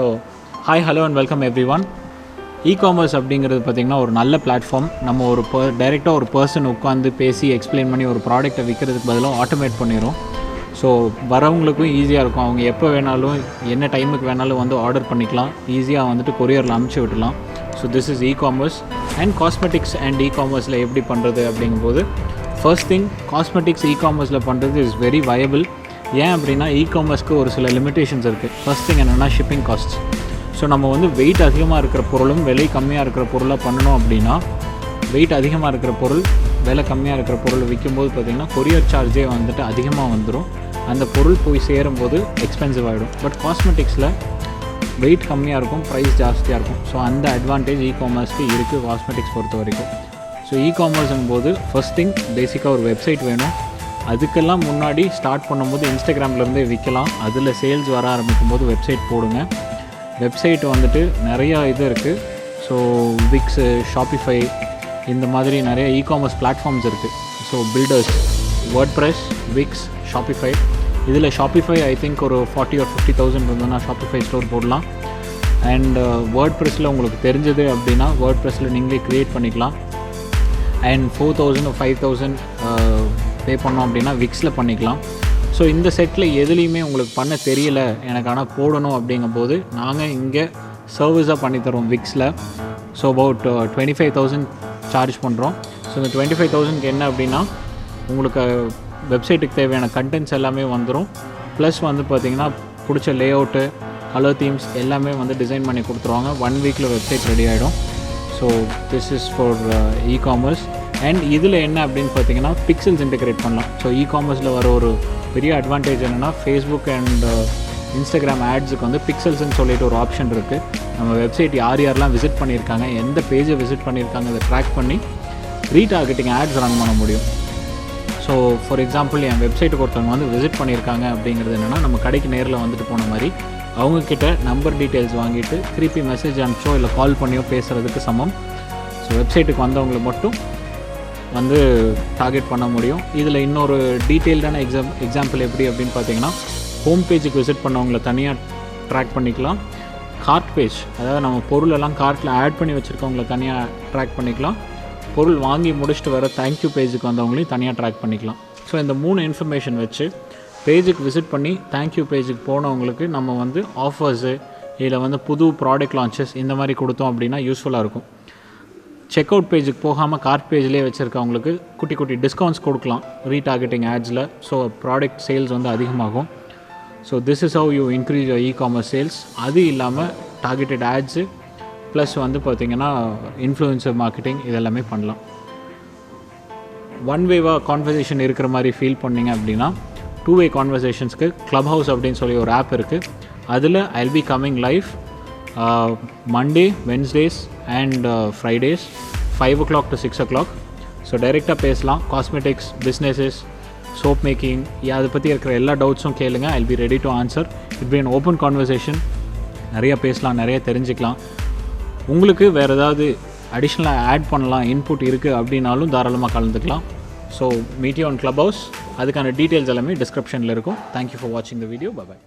So hi hello and welcome every one. E-Commerce அப்படிங்கிறது பார்த்திங்கன்னா ஒரு நல்ல பிளாட்ஃபார்ம். நம்ம ஒரு டைரெக்டாக ஒரு பர்சன் உட்காந்து பேசி எக்ஸ்பிளைன் பண்ணி ஒரு ப்ராடக்ட்டை விற்கிறதுக்கு பதிலாக ஆட்டோமேட் பண்ணிடும். ஸோ வரவங்களுக்கும் ஈஸியாக இருக்கும். அவங்க எப்போ வேணாலும் என்ன டைமுக்கு வேணாலும் வந்து ஆர்டர் பண்ணிக்கலாம். ஈஸியாக வந்துட்டு கொரியரில் அனுப்பிச்சி விடலாம். So this is E-Commerce. And cosmetics and E-Commerceல எப்படி பண்ணுறது அப்படிங்கும்போது ஃபர்ஸ்ட் திங், காஸ்மெட்டிக்ஸ் E-Commerceல பண்ணுறது இஸ் வெரி வயபிள். ஏன் அப்படின்னா E-Commerceக்கு ஒரு சில லிமிடேஷன்ஸ் இருக்குது. ஃபர்ஸ்ட் திங் என்னென்னா ஷிப்பிங் காஸ்ட்ஸ். ஸோ நம்ம வந்து வெயிட் அதிகமாக இருக்கிற பொருளும் விலை கம்மியாக இருக்கிற பொருளாக பண்ணணும் அப்படின்னா, வெயிட் அதிகமாக இருக்கிற பொருள் விலை கம்மியாக இருக்கிற பொருள் விற்கும்போது பார்த்திங்கன்னா கொரியர் சார்ஜே வந்துட்டு அதிகமாக வந்துடும். அந்த பொருள் போய் சேரும்போது எக்ஸ்பென்சிவ் ஆகிடும். பட் காஸ்மெட்டிக்ஸில் வெயிட் கம்மியாக இருக்கும், ப்ரைஸ் ஜாஸ்தியாக இருக்கும். ஸோ அந்த அட்வான்டேஜ் E-Commerceக்கு இருக்குது காஸ்மெட்டிக்ஸ் பொறுத்த வரைக்கும். ஸோ E-Commerceங்கும் போது ஃபர்ஸ்ட் திங் பேசிக்காக ஒரு வெப்சைட் வேணும். அதுக்கெல்லாம் முன்னாடி ஸ்டார்ட் பண்ணும்போது இன்ஸ்டாகிராம்லேருந்தே விற்கலாம். அதில் சேல்ஸ் வர ஆரம்பிக்கும் போது வெப்சைட் போடுங்க. வெப்சைட் வந்துட்டு நிறையா இது இருக்குது. ஸோ விக்ஸு, ஷாப்பிஃபை, இந்த மாதிரி நிறைய E-Commerce பிளாட்ஃபார்ம்ஸ் இருக்குது. So builders, WordPress, Wix, Shopify. இதில் ஷாப்பிஃபை ஐ திங்க் ஒரு 40 or 50,000 இருந்ததுன்னா ஷாப்பிஃபை ஸ்டோர் போடலாம். அண்ட் வேர்ட்பிரஸில் உங்களுக்கு தெரிஞ்சது அப்படின்னா வேர்ட்பிரஸில் நீங்களே க்ரியேட் பண்ணிக்கலாம். அண்ட் 4,000 or 5,000 பே பண்ணோம் அப்படின்னா விக்ஸில் பண்ணிக்கலாம். ஸோ இந்த செட்டில் எதுலேயுமே உங்களுக்கு பண்ண தெரியல, எனக்கு ஆனால் போடணும் அப்படிங்கும்போது நாங்கள் இங்கே சர்வீஸாக பண்ணித்தரோம் விக்ஸில். ஸோ அபவுட் 25,000 சார்ஜ் பண்ணுறோம். ஸோ இந்த 25,000க்கு என்ன அப்படின்னா உங்களுக்கு வெப்சைட்டுக்கு தேவையான கண்டென்ட்ஸ் எல்லாமே வந்துடும். ப்ளஸ் வந்து பார்த்திங்கன்னா பிடிச்ச லே அவுட்டு, கலர் தீம்ஸ் எல்லாமே வந்து டிசைன் பண்ணி கொடுத்துருவாங்க. 1 வீக்கில் வெப்சைட் ரெடி ஆகிடும். So this is for E-Commerce. And இதில் என்ன அப்படின்னு பார்த்தீங்கன்னா பிக்சல்ஸ் இன்டெகிரேட் பண்ணலாம். ஸோ E-Commerceல வர ஒரு பெரிய அட்வான்டேஜ் என்னென்னா ஃபேஸ்புக் அண்ட் இன்ஸ்டாகிராம் ஆட்ஸுக்கு வந்து பிக்சல்ஸ்ன்னு சொல்லிட்டு ஒரு ஆப்ஷன் இருக்குது. நம்ம வெப்சைட் யாரெல்லாம் விசிட் பண்ணியிருக்காங்க, எந்த பேஜை விசிட் பண்ணியிருக்காங்க, அதை ட்ராக் பண்ணி ரீடார்கெட்டிங் ஆட்ஸ் ரன் பண்ண முடியும். ஸோ ஃபார் எக்ஸாம்பிள் என் வெப்சைட்டுக்கு ஒருத்தவங்க வந்து விசிட் பண்ணியிருக்காங்க அப்படிங்கிறது என்னென்னா, நம்ம கடைக்கு நேரில் வந்துட்டு போன மாதிரி அவங்கக்கிட்ட நம்பர் டீட்டெயில்ஸ் வாங்கிட்டு திருப்பி மெசேஜ் அனுப்பிச்சோ இல்லை கால் பண்ணியோ பேசுகிறதுக்கு சமம். ஸோ வெப்சைட்டுக்கு வந்தவங்களை மட்டும் வந்து டார்கெட் பண்ண முடியும். இதில் இன்னொரு டீட்டெயில்டான எக்ஸாம்பிள் எப்படி அப்படின்னு பார்த்தீங்கன்னா, ஹோம் பேஜுக்கு விசிட் பண்ணவங்களை தனியாக ட்ராக் பண்ணிக்கலாம். கார்ட் பேஜ், அதாவது நம்ம பொருளெல்லாம் கார்ட்டில் ஆட் பண்ணி வச்சுருக்கவங்கள தனியாக ட்ராக் பண்ணிக்கலாம். பொருள் வாங்கி முடிச்சுட்டு வர தேங்க்யூ பேஜுக்கு வந்தவங்களையும் தனியாக ட்ராக் பண்ணிக்கலாம். ஸோ இந்த 3 இன்ஃபர்மேஷன் வச்சு பேஜுக்கு விசிட் பண்ணி தேங்க்யூ பேஜுக்கு போனவங்களுக்கு நம்ம வந்து ஆஃபர்ஸு இல்லை வந்து புது ப்ராடக்ட் லான்ச்சஸ் இந்த மாதிரி கொடுத்தோம் அப்படின்னா யூஸ்ஃபுல்லாக இருக்கும். செக் அவுட் பேஜுக்கு போகாமல் கார்ட் பேஜ்லேயே வச்சுருக்கவங்களுக்கு குட்டி குட்டி டிஸ்கவுண்ட்ஸ் கொடுக்கலாம் ரீடார்கெட்டிங் ஆட்ஸில். ஸோ ப்ராடக்ட் சேல்ஸ் வந்து அதிகமாகும். So this is how you increase your E-Commerce sales. அது இல்லாமல் டார்கெட்டட் ஆட்ஸு ப்ளஸ் வந்து பார்த்திங்கன்னா இன்ஃப்ளூயன்சர் மார்க்கெட்டிங் இதெல்லாமே பண்ணலாம். ஒன் வேவாக கான்வர்சேஷன் இருக்கிற மாதிரி ஃபீல் பண்ணிங்க அப்படின்னா 2-way கான்வர்சேஷன்ஸ்க்கு க்ளப் ஹவுஸ் அப்படின்னு சொல்லி ஒரு ஆப் இருக்குது. அதில் I'll be coming live Monday, Wednesdays and Fridays 5 o'clock to 6 o'clock. So டைரெக்டாக பேசலாம். காஸ்மெட்டிக்ஸ், பிஸ்னஸஸ், சோப் மேக்கிங், அதை பற்றி இருக்கிற எல்லா டவுட்ஸும் கேளுங்க. I'll be ready to answer. It be an open conversation. நிறையா பேசலாம், நிறைய தெரிஞ்சுக்கலாம். உங்களுக்கு வேறு ஏதாவது அடிஷ்னலாக ஆட் பண்ணலாம், இன்புட் இருக்குது அப்படின்னாலும் தாராளமாக கலந்துக்கலாம். So meet you on club house. அதுக்கான டீட்டெயில்ஸ் எல்லாமே டிஸ்கிரிப்ஷனில் இருக்கும். தேங்க்யூ ஃபார் வாட்சிங் த வீடியோ. பை.